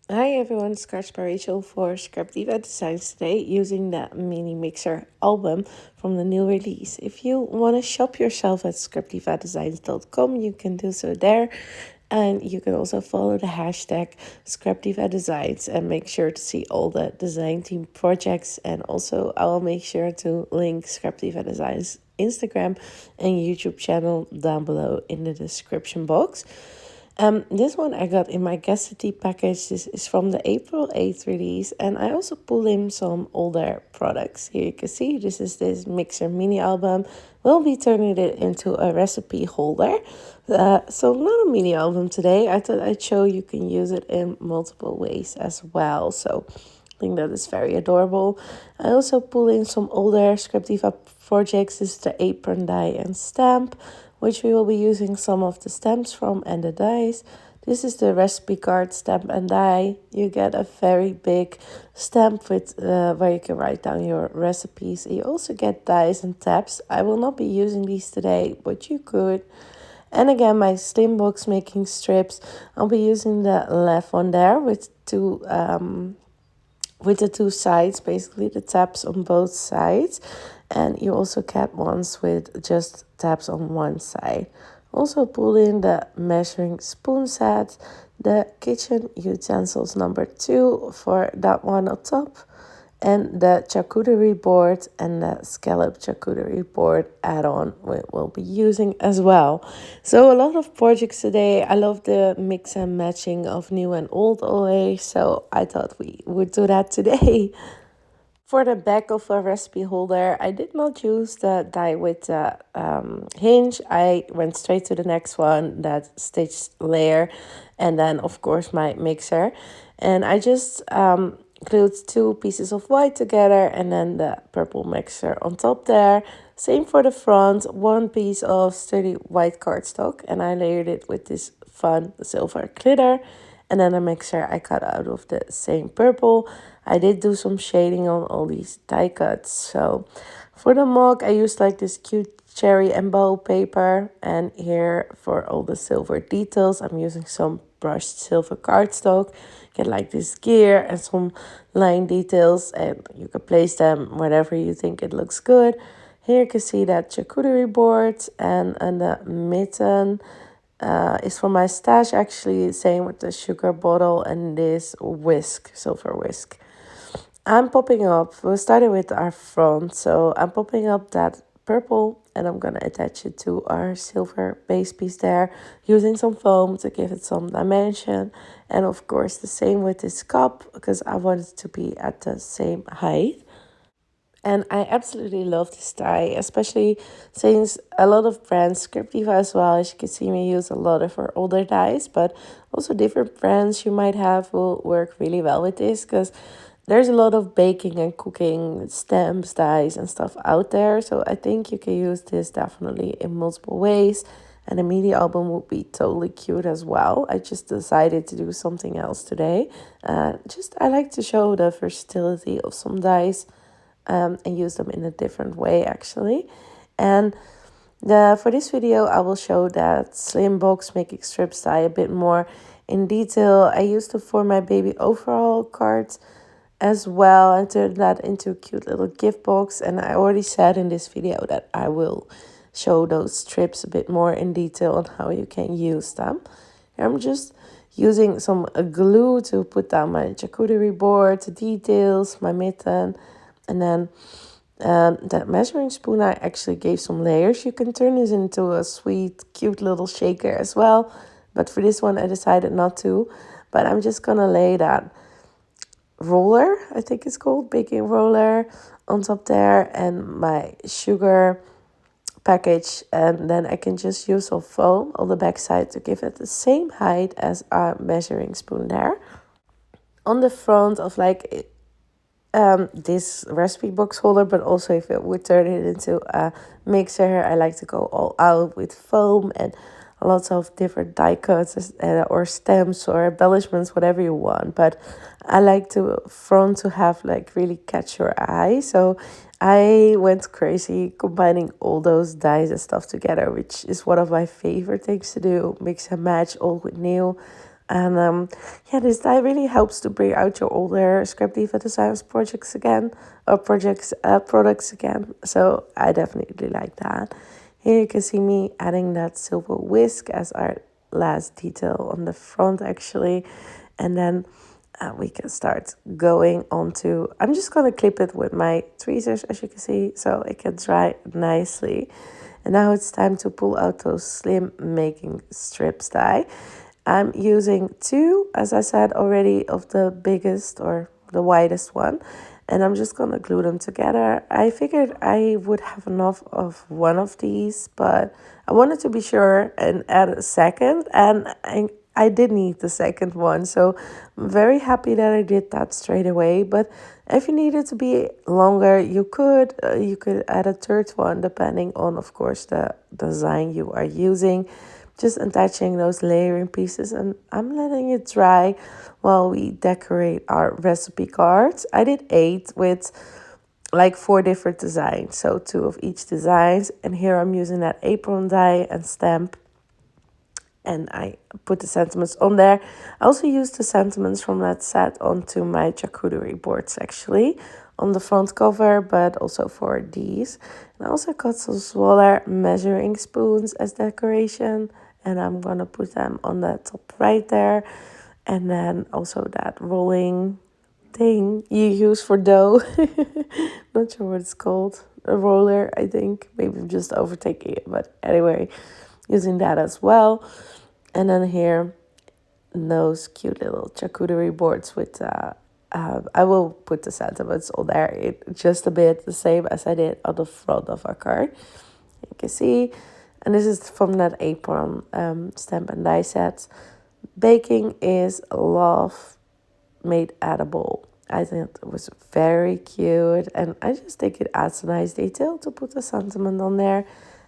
Hi everyone, it's cards.byrachel for ScrapDiva Designs today using the mini mixer album from the new release. If you want to shop yourself at scrapdivadesigns.com, you can do so there. And you can also follow the hashtag ScrapDivaDesigns and make sure to see all the design team projects. And also I will make sure to link ScrapDiva Designs Instagram and YouTube channel down below in the description box. This one I got in my Guestity package. This is from the April 8th release, and I also pulled in some older products. Here you can see this is this mixer mini album. We'll be turning it into a recipe holder. So not a mini album today. I thought I'd show you can use it in multiple ways as well. So I think that is very adorable. I also pulled in some older ScrapDiva projects. This is the Apron Die and Stamp, which we will be using some of the stamps from and the dies. This is the recipe card stamp and die. You get a very big stamp with where you can write down your recipes. You also get dies and tabs. I will not be using these today, but you could. And again, my slim box making strips. I'll be using the left one there with the two sides, basically the tabs on both sides. And you also get ones with just tabs on one side. Also pull in the measuring spoon set, the kitchen utensils number 2 for that one on top, and the charcuterie board and the scalloped charcuterie board add-on we will be using as well. So a lot of projects today. I love the mix and matching of new and old always, so I thought we would do that today. For the back of a recipe holder, I did not use the die with the hinge. I went straight to the next one, that stitched layer, and then of course my mixer. And I just glued 2 pieces of white together and then the purple mixer on top there. Same for the front, 1 piece of sturdy white cardstock, and I layered it with this fun silver glitter. And then a mixer I cut out of the same purple. I did do some shading on all these die cuts. So for the mug, I used like this cute cherry and bow paper. And here for all the silver details, I'm using some brushed silver cardstock. Get like this gear and some line details, and you can place them wherever you think it looks good. Here you can see that charcuterie board and the mitten. Is for my stash, actually. Same with the sugar bottle and this whisk, silver whisk. I'm popping up, we're starting with our front, so I'm popping up that purple and I'm gonna attach it to our silver base piece there, using some foam to give it some dimension. And of course the same with this cup, because I want it to be at the same height. And I absolutely love this die, especially since a lot of brands, ScrapDiva as well, as you can see me use a lot of our older dies, but also different brands you might have will work really well with this, because there's a lot of baking and cooking stamps, dies and stuff out there. So I think you can use this definitely in multiple ways. And a mini album would be totally cute as well. I just decided to do something else today. I like to show the versatility of some dies. And use them in a different way actually. And for this video I will show that slim box making strips die a bit more in detail. I used it for my baby overall cards as well and turned that into a cute little gift box. And I already said in this video that I will show those strips a bit more in detail on how you can use them. I'm just using some glue to put down my charcuterie board, the details, my mitten. And then that measuring spoon, I actually gave some layers. You can turn this into a sweet, cute little shaker as well. But for this one, I decided not to. But I'm just going to lay that roller, I think it's called, baking roller, on top there. And my sugar package. And then I can just use some foam on the back side to give it the same height as our measuring spoon there. On the front of like this recipe box holder, but also if it would turn it into a mixer, I like to go all out with foam and lots of different die cuts or stamps or embellishments, whatever you want. But I like to front to have like really catch your eye. So I went crazy combining all those dies and stuff together, which is one of my favorite things to do. Mix and match, old with new. And yeah, this die really helps to bring out your older ScrapDiva Designs projects again, or products again. So I definitely like that. Here you can see me adding that silver whisk as our last detail on the front actually. And then we can start going on to, I'm just going to clip it with my tweezers, as you can see, so it can dry nicely. And now it's time to pull out those slim making strips die. I'm using two, as I said already, of the biggest or the widest one. And I'm just going to glue them together. I figured I would have enough of one of these, but I wanted to be sure and add a second. And I did need the second one. So I'm very happy that I did that straight away. But if you need it to be longer, you could add a third one, depending on, of course, the design you are using. Just attaching those layering pieces, and I'm letting it dry while we decorate our recipe cards. I did 8 with like 4 different designs, so 2 of each designs. And here I'm using that apron die and stamp, and I put the sentiments on there. I also used the sentiments from that set onto my charcuterie boards actually, on the front cover, but also for these. And I also got some smaller measuring spoons as decoration, and I'm gonna put them on the top right there. And then also that rolling thing you use for dough. Not sure what it's called. A roller, I think. Maybe I'm just overtaking it, but anyway, using that as well. And then here, those cute little charcuterie boards with I will put the sentiments on there. It just a bit the same as I did on the front of our card. You can see. And this is from that Apron Stamp and Die set. Baking is love made edible. I think it was very cute. And I just think it adds a nice detail to put the sentiment on there.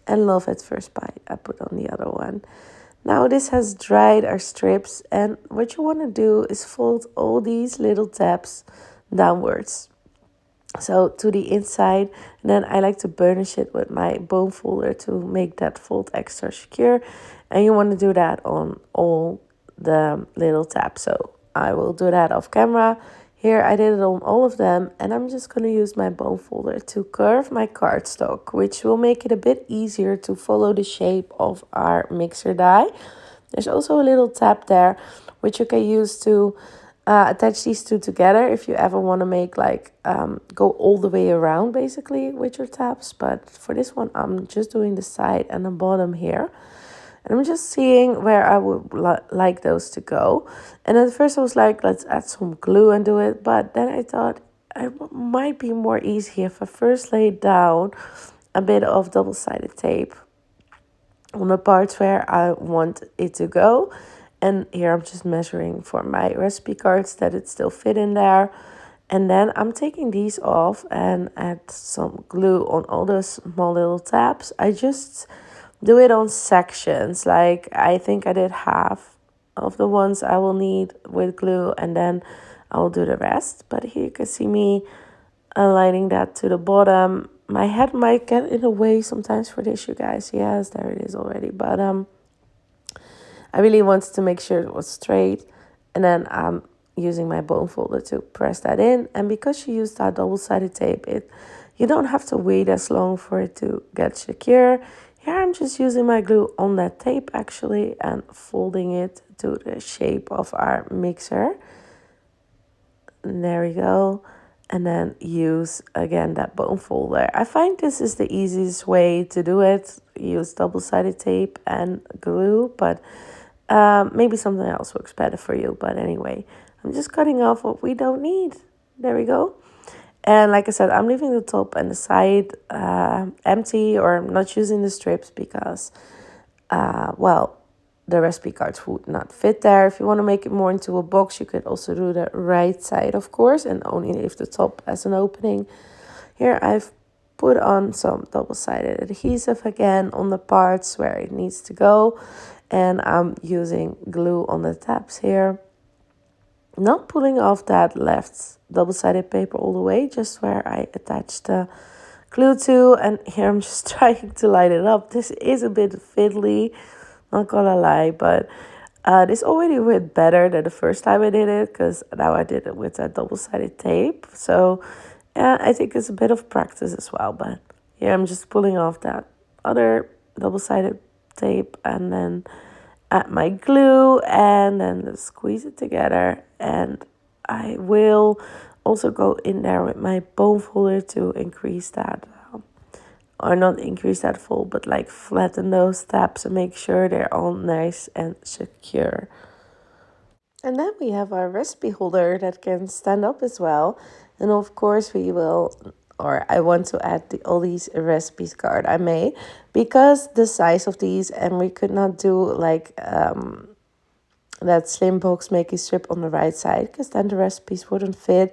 And love at first bite I put on the other one. Now this has dried our strips, and what you want to do is fold all these little tabs downwards. So to the inside, and then I like to burnish it with my bone folder to make that fold extra secure. And you want to do that on all the little tabs. So I will do that off camera. Here I did it on all of them, and I'm just going to use my bone folder to curve my cardstock, which will make it a bit easier to follow the shape of our mixer die. There's also a little tab there, which you can use to attach these two together if you ever want to make like go all the way around basically with your tabs. But for this one, I'm just doing the side and the bottom here. And I'm just seeing where I would like those to go. And at first I was like, let's add some glue and do it. But then I thought it might be more easy if I first lay down a bit of double-sided tape on the parts where I want it to go. And here I'm just measuring for my recipe cards that it still fit in there. And then I'm taking these off and add some glue on all those small little tabs. I just do it on sections. Like I think I did half of the ones I will need with glue, and then I will do the rest. But here you can see me aligning that to the bottom. My head might get in the way sometimes for this, you guys. Yes, there it is already. But I really wanted to make sure it was straight. And then I'm using my bone folder to press that in. And because you use that double-sided tape, you don't have to wait as long for it to get secure. Here I'm just using my glue on that tape actually and folding it to the shape of our mixer. And there we go. And then use again that bone folder. I find this is the easiest way to do it. Use double-sided tape and glue, but maybe something else works better for you. But anyway, I'm just cutting off what we don't need. There we go. And like I said, I'm leaving the top and the side empty, or I'm not using the strips because, well, the recipe cards would not fit there. If you want to make it more into a box, you could also do the right side, of course, and only leave the top as an opening. Here I've put on some double-sided adhesive again on the parts where it needs to go. And I'm using glue on the tabs here. Not pulling off that left double-sided paper all the way, just where I attached the glue to. And here I'm just trying to line it up. This is a bit fiddly, not gonna lie, but This already went better than the first time I did it, because now I did it with that double-sided tape. So yeah, I think it's a bit of practice as well. But yeah, I'm just pulling off that other double-sided tape and then add my glue and then squeeze it together. And I will also go in there with my bone folder to increase that, or not increase that fold, but like flatten those tabs and make sure they're all nice and secure. And then we have our recipe holder that can stand up as well. And of course we will, or I want to add all these recipes card I made, because the size of these, and we could not do like that slim box making strip on the right side, because then the recipes wouldn't fit.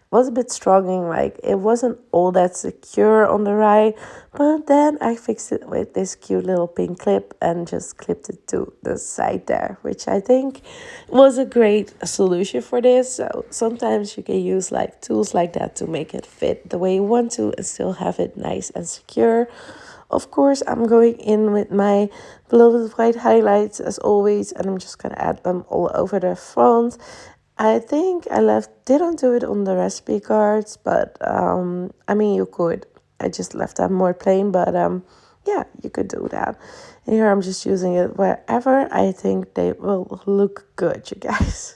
Was a bit struggling, like it wasn't all that secure on the right, but then I fixed it with this cute little pink clip and just clipped it to the side there, which I think was a great solution for this. So sometimes you can use like tools like that to make it fit the way you want to and still have it nice and secure. Of course, I'm going in with my beloved white highlights as always, and I'm just going to add them all over the front. I think I didn't do it on the recipe cards, but I mean, you could. I just left them more plain, but yeah, you could do that. And here I'm just using it wherever I think they will look good, you guys.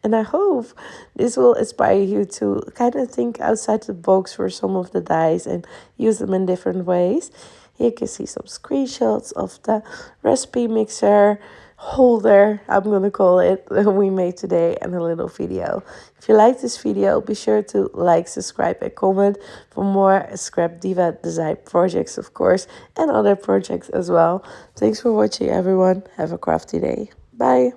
And I hope this will inspire you to kind of think outside the box for some of the dies and use them in different ways. Here you can see some screenshots of the recipe mixer holder, I'm gonna call it, that we made today, and a little video. If you like this video, be sure to like, subscribe and comment for more ScrapDiva design projects, of course, and other projects as well. Thanks for watching, everyone. Have a crafty day. Bye.